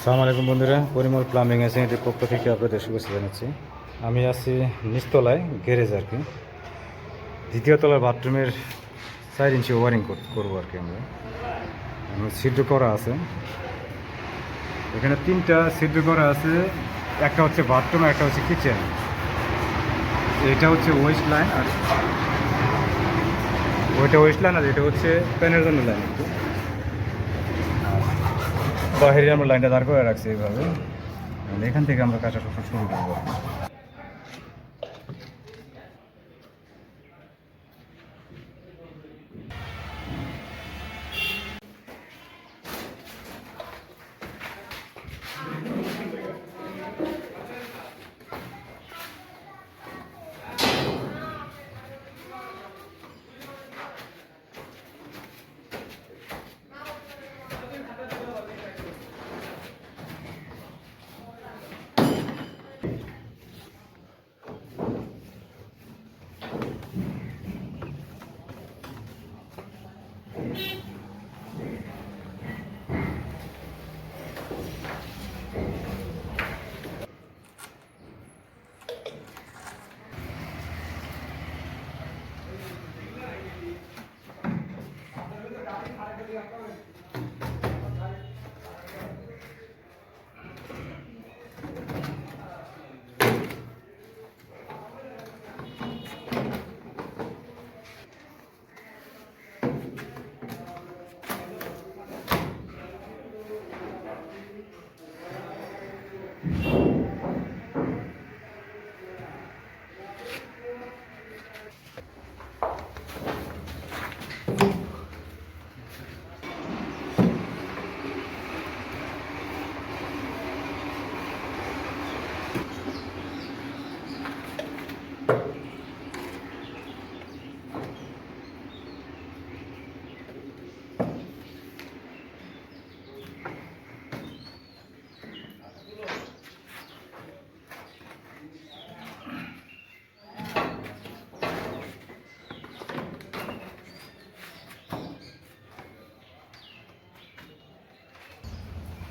আসসালামু আলাইকুম বন্ধুরা, পরিমল প্লাম্বিং এজেন্সির পক্ষ থেকে আপনাদের শুভেচ্ছা জানাচ্ছি। আমি আছি নিচতলায়, গ্যারেজ আর কি। দ্বিতীয় তলার বাথরুমের 4 ইঞ্চি ওয়ারিং করবো আর কি। আমরা ছিদ্র করা আছে, এখানে 3টা ছিদ্র করা আছে। একটা হচ্ছে বাথরুম, একটা হচ্ছে কিচেন। এটা হচ্ছে ওয়েস্ট লাইন, আর ওইটা ওয়েস্ট লাইন, আর এটা হচ্ছে প্যানের জন্য লাইন। একটু বাইরে আমরা লাইনটা দাঁড় করে রাখছি এইভাবে। এখান থেকে আমরা কাজটা শুরু করবো।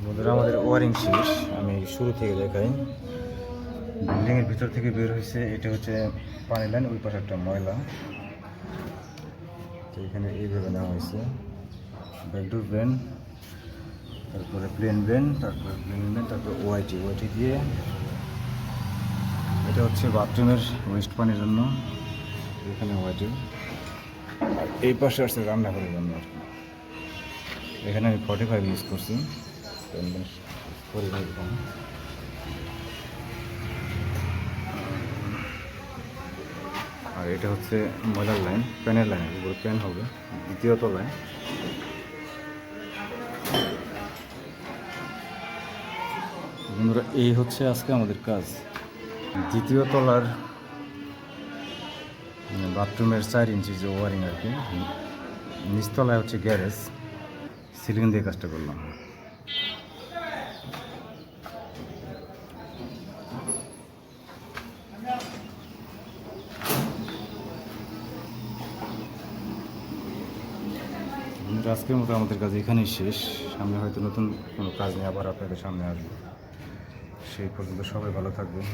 বন্ধুরা, আমাদের ওয়ারিং শেষ। আমি শুরু থেকে দেখাই। বিল্ডিংয়ের ভিতর থেকে বের হয়েছে, এটা হচ্ছে পানি লাইন, ওই পাশে একটা ময়লা। তো এখানে এইভাবে নেওয়া হয়েছে ব্যাকডোর ব্রেন, তারপরে প্লেন ব্রেন, তারপরে প্লেন ব্রেন, তারপরে ওয়াইটি দিয়ে। এটা হচ্ছে বাথরুমের ওয়েস্ট পানির জন্য, এখানে ওয়াইটি। আর এই পাশে আসছে রান্নাঘরের জন্য আর কি। এখানে আমি 45 ইউজ করছি। আর এটা হচ্ছে ময়লার লাইন, প্যানের লাইন, উপরে প্যান হবে দ্বিতীয় তলায়। বন্ধুরা, এই হচ্ছে আজকে আমাদের কাজ। দ্বিতীয় তলার বাথরুমের 4 ইঞ্চি যে ওয়ারিং আর কি। নিচতলায় হচ্ছে গ্যারেজ, সিলিং দিয়ে কাজটা করলাম। আজকের মতো আমাদের কাজ এখানেই শেষ। সামনে হয়তো নতুন কোনো কাজ নিয়ে আবার আপনাদের সামনে আসবো। সেই পর্যন্ত সবাই ভালো থাকবেন।